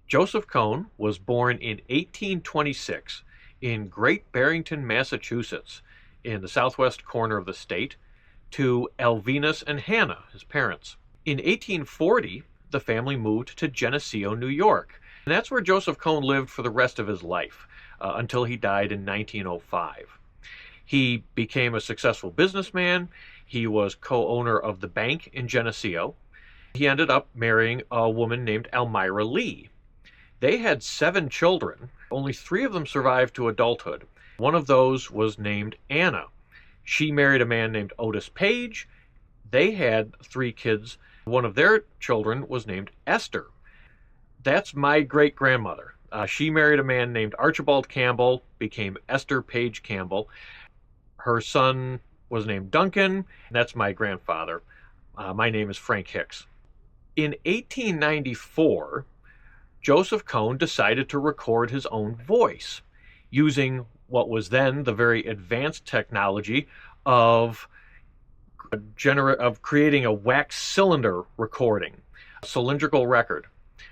Joseph Cohn was born in 1826 in Great Barrington, Massachusetts, in the southwest corner of the state, to Alvinus and Hannah, his parents. In 1840, the family moved to Geneseo, New York, and that's where Joseph Cohn lived for the rest of his life, until he died in 1905. He became a successful businessman. He was co-owner of the bank in Geneseo. He ended up marrying a woman named Elmira Lee. They had 7 children. Only 3 of them survived to adulthood. One of those was named Anna. She married a man named Otis Page. They had 3 kids. One of their children was named Esther. That's my great-grandmother. She married a man named Archibald Campbell, became Esther Page Campbell. Her son was named Duncan, and that's my grandfather. My name is Frank Hicks. In 1894, Joseph Cohn decided to record his own voice using what was then the very advanced technology of creating a wax cylinder recording, a cylindrical record.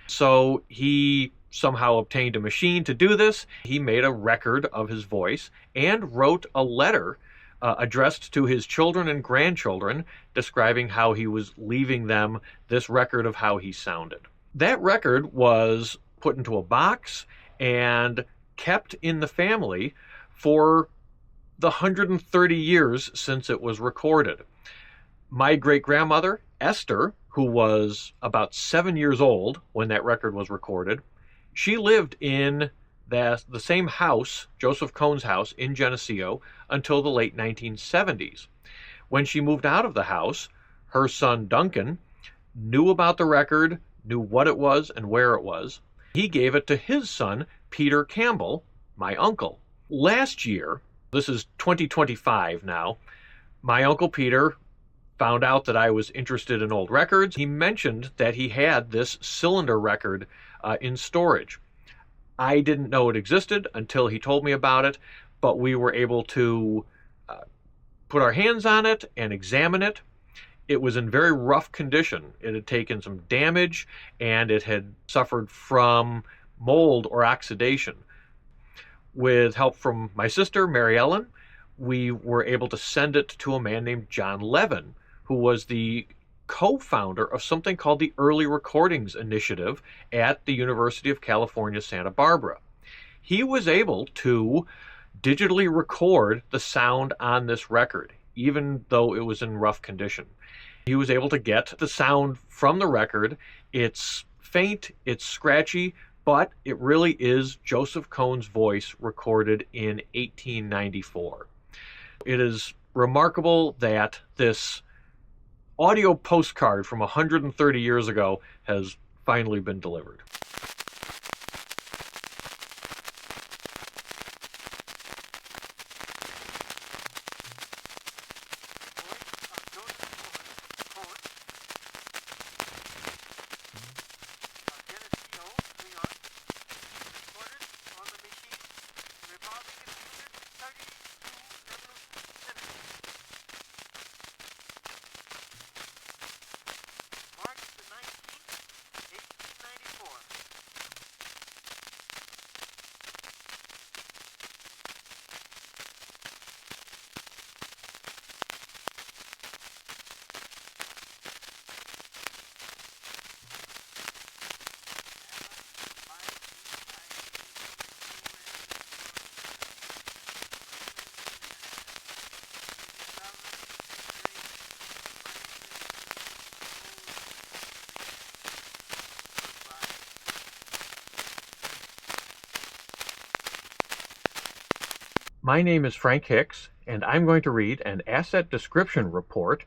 So he somehow obtained a machine to do this. He made a record of his voice and wrote a letter addressed to his children and grandchildren describing how he was leaving them this record of how he sounded. That record was put into a box and kept in the family for the 130 years since it was recorded. My great-grandmother, Esther, who was about 7 years old when that record was recorded, she lived in the same house, Joseph Cohn's house, in Geneseo until the late 1970s. When she moved out of the house, her son Duncan knew about the record, knew what it was and where it was. He gave it to his son, Peter Campbell, my uncle. Last year, this is 2025 now, my Uncle Peter found out that I was interested in old records. He mentioned that he had this cylinder record in storage. I didn't know it existed until he told me about it, but we were able to put our hands on it and examine it. It was in very rough condition. It had taken some damage and it had suffered from mold or oxidation. With help from my sister, Mary Ellen, we were able to send it to a man named John Levin, who was the co-founder of something called the Early Recordings Initiative at the University of California, Santa Barbara. He was able to digitally record the sound on this record, even though it was in rough condition. He was able to get the sound from the record. It's faint, it's scratchy, but it really is Joseph Cohn's voice recorded in 1894. It is remarkable that this audio postcard from 130 years ago has finally been delivered. My name is Frank Hicks, and I'm going to read an asset description report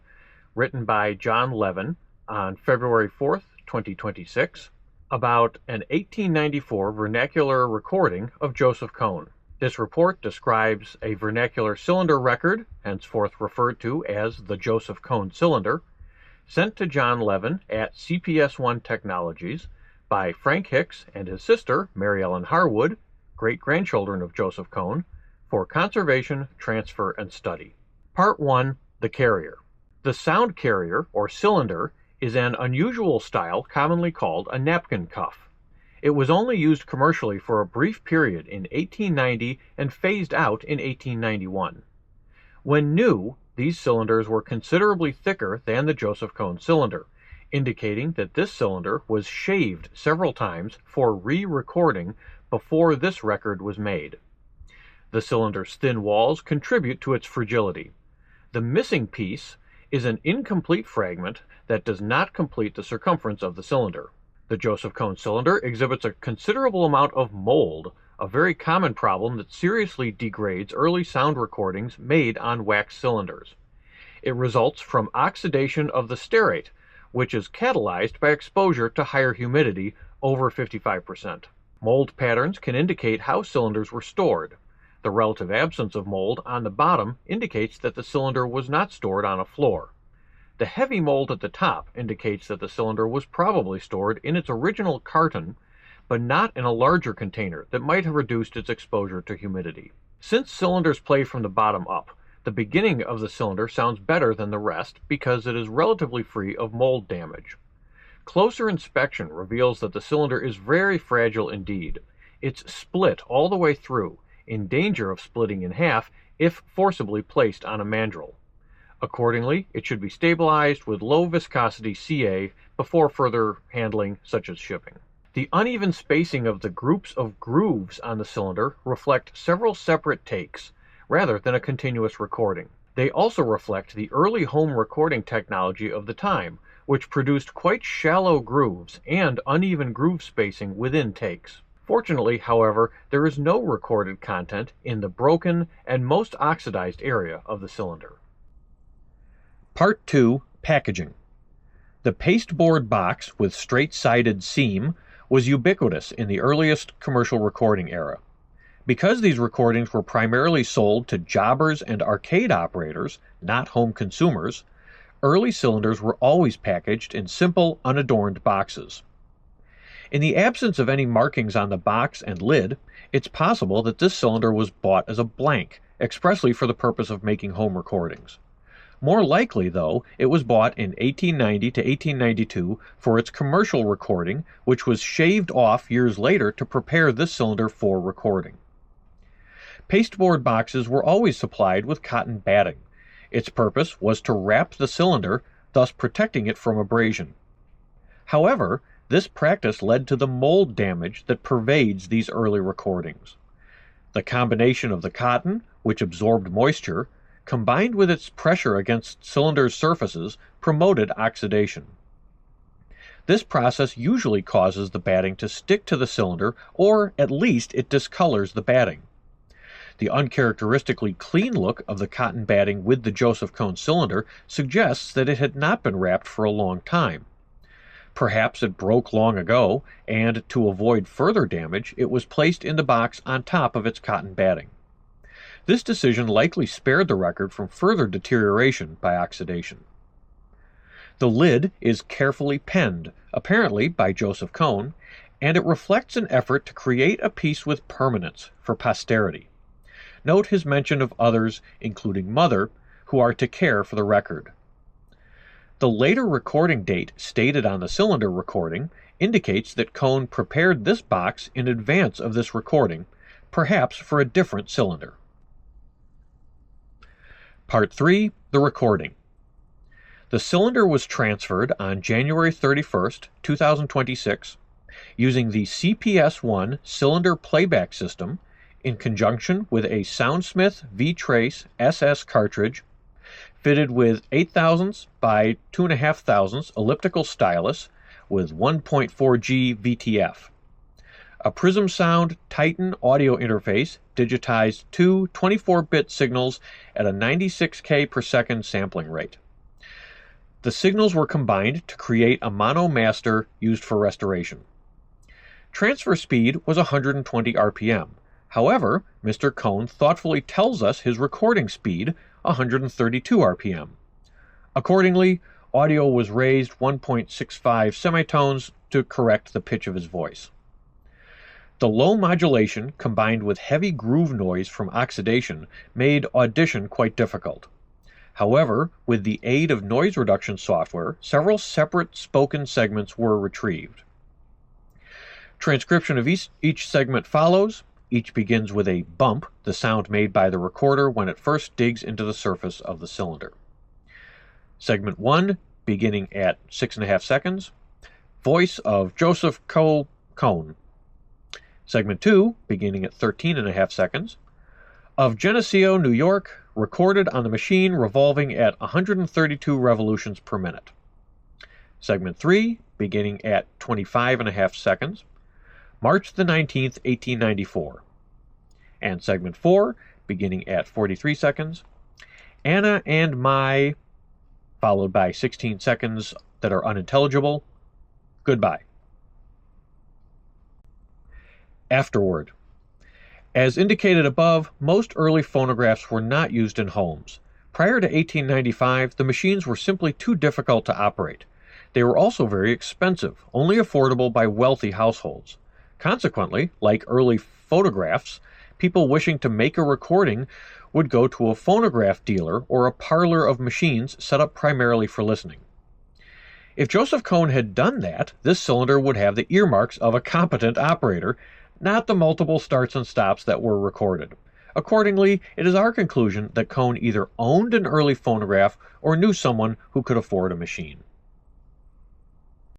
written by John Levin on February 4th, 2026, about an 1894 vernacular recording of Joseph Cohn. This report describes a vernacular cylinder record, henceforth referred to as the Joseph Cohn cylinder, sent to John Levin at CPS1 Technologies by Frank Hicks and his sister, Mary Ellen Harwood, great-grandchildren of Joseph Cohn, for conservation, transfer, and study. Part 1. The carrier. The sound carrier, or cylinder, is an unusual style commonly called a napkin cuff. It was only used commercially for a brief period in 1890 and phased out in 1891. When new, these cylinders were considerably thicker than the Joseph Cone cylinder, indicating that this cylinder was shaved several times for re-recording before this record was made. The cylinder's thin walls contribute to its fragility. The missing piece is an incomplete fragment that does not complete the circumference of the cylinder. The Joseph Cone cylinder exhibits a considerable amount of mold, a very common problem that seriously degrades early sound recordings made on wax cylinders. It results from oxidation of the sterate, which is catalyzed by exposure to higher humidity, over 55%. Mold patterns can indicate how cylinders were stored. The relative absence of mold on the bottom indicates that the cylinder was not stored on a floor. The heavy mold at the top indicates that the cylinder was probably stored in its original carton, but not in a larger container that might have reduced its exposure to humidity. Since cylinders play from the bottom up, the beginning of the cylinder sounds better than the rest because it is relatively free of mold damage. Closer inspection reveals that the cylinder is very fragile indeed. It's split all the way through, in danger of splitting in half if forcibly placed on a mandrel. Accordingly, it should be stabilized with low viscosity CA before further handling, such as shipping. The uneven spacing of the groups of grooves on the cylinder reflect several separate takes, rather than a continuous recording. They also reflect the early home recording technology of the time, which produced quite shallow grooves and uneven groove spacing within takes. Fortunately, however, there is no recorded content in the broken and most oxidized area of the cylinder. Part 2. Packaging. The pasteboard box with straight-sided seam was ubiquitous in the earliest commercial recording era. Because these recordings were primarily sold to jobbers and arcade operators, not home consumers, early cylinders were always packaged in simple, unadorned boxes. In the absence of any markings on the box and lid, it's possible that this cylinder was bought as a blank, expressly for the purpose of making home recordings. More likely, though, it was bought in 1890 to 1892 for its commercial recording, which was shaved off years later to prepare this cylinder for recording. Pasteboard boxes were always supplied with cotton batting. Its purpose was to wrap the cylinder, thus protecting it from abrasion. However, this practice led to the mold damage that pervades these early recordings. The combination of the cotton, which absorbed moisture, combined with its pressure against cylinder's surfaces, promoted oxidation. This process usually causes the batting to stick to the cylinder, or at least it discolors the batting. The uncharacteristically clean look of the cotton batting with the Joseph Cone cylinder suggests that it had not been wrapped for a long time. Perhaps it broke long ago, and to avoid further damage, it was placed in the box on top of its cotton batting. This decision likely spared the record from further deterioration by oxidation. The lid is carefully penned, apparently by Joseph Cone, and it reflects an effort to create a piece with permanence for posterity. Note his mention of others, including Mother, who are to care for the record. The later recording date stated on the cylinder recording indicates that Cone prepared this box in advance of this recording, perhaps for a different cylinder. Part 3. The recording. The cylinder was transferred on January 31st, 2026, using the CPS1 Cylinder Playback System in conjunction with a Soundsmith V-Trace SS cartridge fitted with 0.08 by 2.5 elliptical stylus with 1.4G VTF. A Prism Sound Titan audio interface digitized two 24-bit signals at a 96K per second sampling rate. The signals were combined to create a mono master used for restoration. Transfer speed was 120 RPM. However, Mr. Cone thoughtfully tells us his recording speed, 132 RPM. Accordingly, audio was raised 1.65 semitones to correct the pitch of his voice. The low modulation combined with heavy groove noise from oxidation made audition quite difficult. However, with the aid of noise reduction software, several separate spoken segments were retrieved. Transcription of each segment follows. Each begins with a bump, the sound made by the recorder when it first digs into the surface of the cylinder. Segment 1, beginning at 6.5 seconds. Voice of Joseph Cohn. Segment 2, beginning at 13.5 seconds. Of Geneseo, New York, recorded on the machine revolving at 132 revolutions per minute. Segment 3, beginning at 25.5 seconds. March the 19th, 1894. And segment 4, beginning at 43 seconds. Anna and my, followed by 16 seconds that are unintelligible. Goodbye. Afterward. As indicated above, most early phonographs were not used in homes. Prior to 1895, the machines were simply too difficult to operate. They were also very expensive, only affordable by wealthy households. Consequently, like early photographs, people wishing to make a recording would go to a phonograph dealer or a parlor of machines set up primarily for listening. If Joseph Cohn had done that, this cylinder would have the earmarks of a competent operator, not the multiple starts and stops that were recorded. Accordingly, it is our conclusion that Cohn either owned an early phonograph or knew someone who could afford a machine.